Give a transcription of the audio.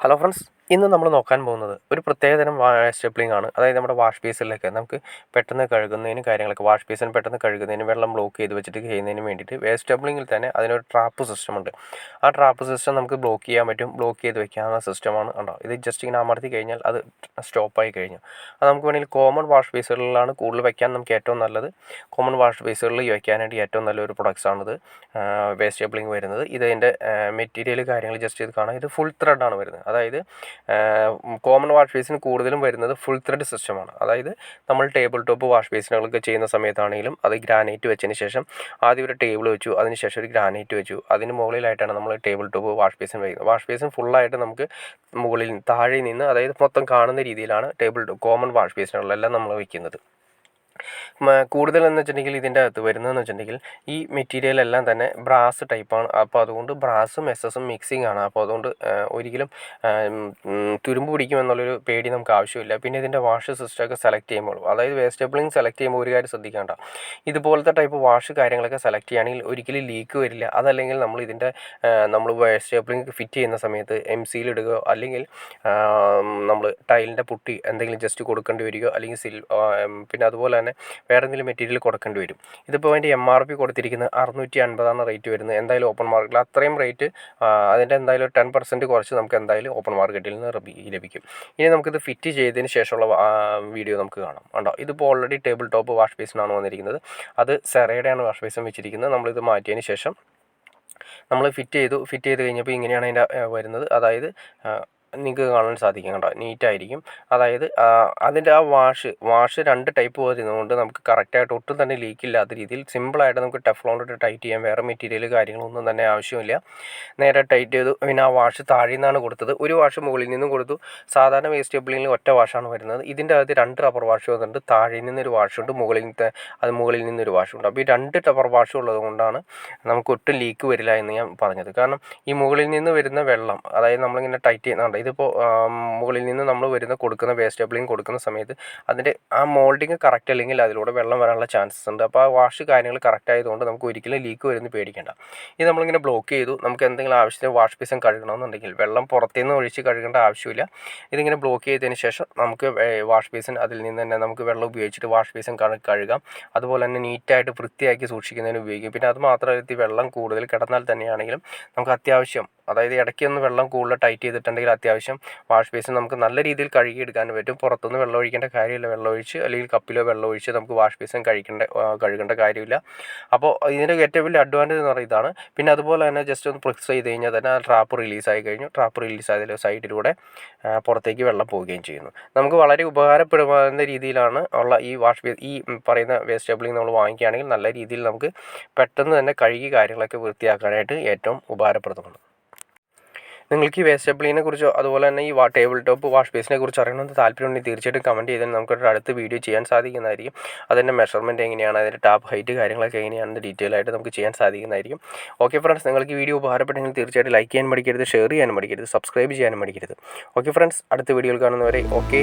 Hello friends, ഇന്ന് നമ്മൾ നോക്കാൻ പോകുന്നത് ഒരു പ്രത്യേകതരം സ്റ്റെപ്ലിംഗ് ആണ്. അതായത് നമ്മുടെ വാഷ് ബേസിലൊക്കെ നമുക്ക് പെട്ടെന്ന് കഴുകുന്നതിനും കാര്യങ്ങളൊക്കെ വാഷ് ബേസിൻ പെട്ടെന്ന് കഴുകുന്നതിനും വെള്ളം ബ്ലോക്ക് ചെയ്ത് വെച്ചിട്ട് ചെയ്യുന്നതിന് വേണ്ടിയിട്ട് വേസ്റ്റ് സ്റ്റെപ്ലിങ്ങിൽ തന്നെ അതിനൊരു ട്രാപ്പ് സിസ്റ്റം ഉണ്ട്. ആ ട്രാപ്പ് സിസ്റ്റം നമുക്ക് ബ്ലോക്ക് ചെയ്യാൻ പറ്റും, ബ്ലോക്ക് ചെയ്ത് വെക്കാവുന്ന സിസ്റ്റമാണ്. ഉണ്ടോ, ഇത് ജസ്റ്റ് ഇങ്ങനെ അമർത്തി കഴിഞ്ഞാൽ അത് സ്റ്റോപ്പായി കഴിഞ്ഞു. അത് നമുക്ക് വേണമെങ്കിൽ കോമൺ വാഷ് ബേസുകളിലാണ് കൂടുതൽ വയ്ക്കാൻ നമുക്ക് ഏറ്റവും നല്ലത്. കോമൺ വാഷ് ബേസുകളിൽ വയ്ക്കാനായിട്ട് ഏറ്റവും നല്ലൊരു പ്രൊഡക്ട്സാണിത്, വേസ്റ്റ് സ്റ്റെപ്ലിംഗ് വരുന്നത്. ഇതിൻ്റെ മെറ്റീരിയൽ കാര്യങ്ങൾ ജസ്റ്റ് ഇത് കാണാം. ഇത് ഫുൾ ത്രെഡാണ് വരുന്നത്. അതായത് കോമൺ വാഷ് ബേസിന് കൂടുതലും വരുന്നത് ഫുൾ ത്രെഡ് സിസ്റ്റമാണ്. അതായത് നമ്മൾ ടേബിൾ ടോപ്പ് വാഷ് ബേസിനുകളൊക്കെ ചെയ്യുന്ന സമയത്താണെങ്കിലും അത് ഗ്രാനൈറ്റ് വെച്ചതിന് ശേഷം ആദ്യം ഒരു ടേബിൾ വെച്ചു, അതിനുശേഷം ഒരു ഗ്രാനൈറ്റ് വെച്ചു, അതിന് മുകളിലായിട്ടാണ് നമ്മൾ ടേബിൾ ടോപ്പ് വാഷ് ബേസിൻ വയ്ക്കുന്നത്. വാഷ് ബേസിൻ ഫുള്ളായിട്ട് നമുക്ക് മുകളിൽ താഴെ നിന്ന്, അതായത് മൊത്തം കാണുന്ന രീതിയിലാണ് കോമൺ വാഷ് ബേസിനുകളെല്ലാം നമ്മൾ വയ്ക്കുന്നത്. കൂടുതലെന്ന് വെച്ചിട്ടുണ്ടെങ്കിൽ ഇതിൻ്റെ അകത്ത് വരുന്നതെന്ന് വെച്ചിട്ടുണ്ടെങ്കിൽ ഈ മെറ്റീരിയൽ എല്ലാം തന്നെ ബ്രാസ് ടൈപ്പാണ്. അപ്പോൾ അതുകൊണ്ട് ബ്രാസും എസ്എസും മിക്സിംഗ് ആണ്. അപ്പോൾ അതുകൊണ്ട് ഒരിക്കലും തുരുമ്പ് പിടിക്കുമെന്നുള്ളൊരു പേടി നമുക്ക് ആവശ്യമില്ല. പിന്നെ ഇതിൻ്റെ വാഷ് സിസ്റ്റമൊക്കെ സെലക്ട് ചെയ്യുമ്പോൾ, അതായത് വേസ്റ്റ് സ്റ്റെപ്ലിംഗ് സെലക്ട് ചെയ്യുമ്പോൾ ഒരു കാര്യം ശ്രദ്ധിക്കേണ്ട, ഇതുപോലത്തെ ടൈപ്പ് വാഷ് കാര്യങ്ങളൊക്കെ സെലക്ട് ചെയ്യുകയാണെങ്കിൽ ഒരിക്കലും ലീക്ക് വരില്ല. അതല്ലെങ്കിൽ നമ്മൾ വേസ്റ്റ് സ്റ്റെപ്ലിംഗ് ഫിറ്റ് ചെയ്യുന്ന സമയത്ത് MCയിൽ ഇടുകയോ അല്ലെങ്കിൽ നമ്മൾ ടൈലിൻ്റെ പുട്ടി എന്തെങ്കിലും ജസ്റ്റ് കൊടുക്കേണ്ടി വരികയോ അല്ലെങ്കിൽ പിന്നെ അതുപോലെ തന്നെ വേറെ എന്തെങ്കിലും മെറ്റീരിയൽ കൊടുക്കേണ്ടി വരും. ഇതിപ്പോൾ അതിൻ്റെ MRP കൊടുത്തിരിക്കുന്നത് 650 റേറ്റ് വരുന്നത്. എന്തായാലും ഓപ്പൺ മാർക്കറ്റിൽ അത്രയും റേറ്റ്, അതിൻ്റെ എന്തായാലും 10% കുറച്ച് നമുക്ക് എന്തായാലും ഓപ്പൺ മാർക്കറ്റിൽ നിന്ന് ലഭിക്കും. ഇനി നമുക്കിത് ഫിറ്റ് ചെയ്തതിന് ശേഷമുള്ള വീഡിയോ നമുക്ക് കാണാം. ഉണ്ടോ, ഇതിപ്പോൾ ഓൾറെഡി ടേബിൾ ടോപ്പ് വാഷ് ബേസിനാണ് വന്നിരിക്കുന്നത്. അത് സെറയുടെയാണ് വാഷ് ബേസിൻ വെച്ചിരിക്കുന്നത്. നമ്മളിത് മാറ്റിയതിന് ശേഷം നമ്മൾ ഫിറ്റ് ചെയ്ത് കഴിഞ്ഞപ്പോൾ ഇങ്ങനെയാണ് അതിൻ്റെ വരുന്നത്. അതായത് നിങ്ങൾക്ക് കാണാൻ സാധിക്കും, കേട്ടോ, നീറ്റായിരിക്കും. അതായത് അതിൻ്റെ ആ വാഷ് 2 ടൈപ്പ് വരുന്നതുകൊണ്ട് നമുക്ക് കറക്റ്റായിട്ട് ഒട്ടും തന്നെ ലീക്കില്ലാത്ത രീതിയിൽ സിമ്പിളായിട്ട് നമുക്ക് ടെഫ്ലോണിട്ട് ടൈറ്റ് ചെയ്യാം. വേറെ മെറ്റീരിയൽ കാര്യങ്ങളൊന്നും തന്നെ ആവശ്യമില്ല. നേരെ ടൈറ്റ് ചെയ്തു. പിന്നെ ആ വാഷ് താഴെ നിന്നാണ് കൊടുത്തത്. ഒരു വാഷ് മുകളിൽ നിന്നും കൊടുത്തു. സാധാരണ വേസ്റ്റ് സ്റ്റെപ്ലിങ്ങിൽ ഒറ്റ വാഷാണ് വരുന്നത്. ഇതിൻ്റെ അകത്ത് 2 റബ്ബർ വാഷ് വന്നിട്ടുണ്ട്. താഴെ നിന്നൊരു വാഷുണ്ട്, മുകളിൽ നിന്നൊരു വാഷുണ്ട്. അപ്പോൾ ഈ 2 റബ്ബർ വാഷ് ഉള്ളത് കൊണ്ടാണ് നമുക്ക് ഒട്ടും ലീക്ക് വരില്ല എന്ന് ഞാൻ പറഞ്ഞത്. കാരണം ഈ മുകളിൽ നിന്ന് വരുന്ന വെള്ളം, അതായത് നമ്മളിങ്ങനെ ടൈറ്റ് ചെയ്യുന്നുണ്ട്, ഇതിപ്പോൾ മുകളിൽ നിന്ന് നമ്മൾ കൊടുക്കുന്ന വേസ്റ്റ് സ്റ്റെപ്ലിംഗ് കൊടുക്കുന്ന സമയത്ത് അതിൻ്റെ ആ മോൾഡിങ് കറക്റ്റ് അല്ലെങ്കിൽ അതിലൂടെ വെള്ളം വരാനുള്ള ചാൻസസ് ഉണ്ട്. അപ്പോൾ ആ വാഷ് കാര്യങ്ങൾ കറക്റ്റ് ആയതുകൊണ്ട് നമുക്ക് ഒരിക്കലും ലീക്ക് വരുന്ന പേടിക്കേണ്ട. ഇത് നമ്മളിങ്ങനെ ബ്ലോക്ക് ചെയ്തു. നമുക്ക് എന്തെങ്കിലും ആവശ്യത്തിന് വാഷ് ബേസിൻ കഴുകണമെന്നുണ്ടെങ്കിൽ വെള്ളം പുറത്തുനിന്ന് ഒഴിച്ച് കഴുകേണ്ട ആവശ്യമില്ല. ഇതിങ്ങനെ ബ്ലോക്ക് ചെയ്തതിന് ശേഷം നമുക്ക് വാഷ് ബേസിൻ അതിൽ നിന്ന് തന്നെ നമുക്ക് വെള്ളം ഉപയോഗിച്ചിട്ട് വാഷ് ബേസിൻ കഴുകാം. അതുപോലെ തന്നെ നീറ്റായിട്ട് വൃത്തിയാക്കി സൂക്ഷിക്കുന്നതിന് ഉപയോഗിക്കും. പിന്നെ അത് മാത്രമല്ല, വെള്ളം കൂടുതൽ കിടന്നാൽ തന്നെയാണെങ്കിലും നമുക്ക് അത്യാവശ്യം, അതായത് ഇടയ്ക്കൊന്ന് വെള്ളം കൂടുതൽ ടൈറ്റ് ചെയ്തിട്ടുണ്ടെങ്കിൽ അത്യാവശ്യം വാഷ് ബേസിൻ നമുക്ക് നല്ല രീതിയിൽ കഴുകിയെടുക്കാൻ പറ്റും. പുറത്തുനിന്ന് വെള്ളം ഒഴിക്കേണ്ട കാര്യമില്ല. വെള്ളം ഒഴിച്ച് അല്ലെങ്കിൽ കപ്പിലോ വെള്ളം ഒഴിച്ച് നമുക്ക് വാഷ് ബേസിൻ കഴുകേണ്ട കാര്യമില്ല. അപ്പോൾ ഇതിൻ്റെ ഏറ്റവും വലിയ അഡ്വാൻറ്റേജ് എന്ന് പറയുന്നത് ഇതാണ്. പിന്നെ അതുപോലെ തന്നെ ജസ്റ്റ് ഒന്ന് പ്രസ് ചെയ്ത് കഴിഞ്ഞാൽ തന്നെ ആ ട്രാപ്പ് റിലീസായി കഴിഞ്ഞു. ട്രാപ്പ് റിലീസായതിൽ സൈഡിലൂടെ പുറത്തേക്ക് വെള്ളം പോവുകയും ചെയ്യുന്നു. നമുക്ക് വളരെ ഉപകാരപ്പെടുന്ന രീതിയിലാണ് ഉള്ള ഈ പറയുന്ന വേസ്റ്റ് സ്റ്റെപ്ലിംഗ് നമ്മൾ വാങ്ങിക്കുകയാണെങ്കിൽ നല്ല രീതിയിൽ നമുക്ക് പെട്ടെന്ന് തന്നെ കഴുകി കാര്യങ്ങളൊക്കെ വൃത്തിയാക്കാനായിട്ട് ഏറ്റവും ഉപകാരപ്രദമാണ്. നിങ്ങൾക്ക് ഈ വേസ്റ്റ് സ്റ്റെപ്ലിങ്ങിനെ കുറിച്ചോ അതുപോലെ തന്നെ ഈ ടേബിൾ ടോപ്പ് വാഷ് ബേസിനെ കുറിച്ച് അറിയണമെന്ന് താല്പര്യമുണ്ടെങ്കിൽ തീർച്ചയായിട്ടും കമൻറ്റ് ചെയ്താൽ നമുക്കൊരു അടുത്ത വീഡിയോ ചെയ്യാൻ സാധിക്കുന്നതായിരിക്കും. അതിൻ്റെ മെഷർമെൻറ്റ് എങ്ങനെയാണ്, അതിൻ്റെ ടാപ്പ് ഹൈറ്റ് കാര്യങ്ങളൊക്കെ എങ്ങനെയാണെന്ന് ഡീറ്റെയിൽ ആയിട്ട് നമുക്ക് ചെയ്യാൻ സാധിക്കുന്നതായിരിക്കും. ഓക്കെ ഫ്രണ്ട്സ്, നിങ്ങൾക്ക് ഈ വീഡിയോ ഉപകാരപ്പെട്ടെങ്കിൽ തീർച്ചയായിട്ടും ലൈക്ക് ചെയ്യാൻ മടിക്കരുത്, ഷെയർ ചെയ്യാനും മടിക്കരുത്, സബ്സ്ക്രൈബ് ചെയ്യാനും മടിക്കരുത്. ഓക്കെ ഫ്രണ്ട്സ്, അടുത്ത വീഡിയോയിൽ കാണുന്നവരെ ഓക്കെ.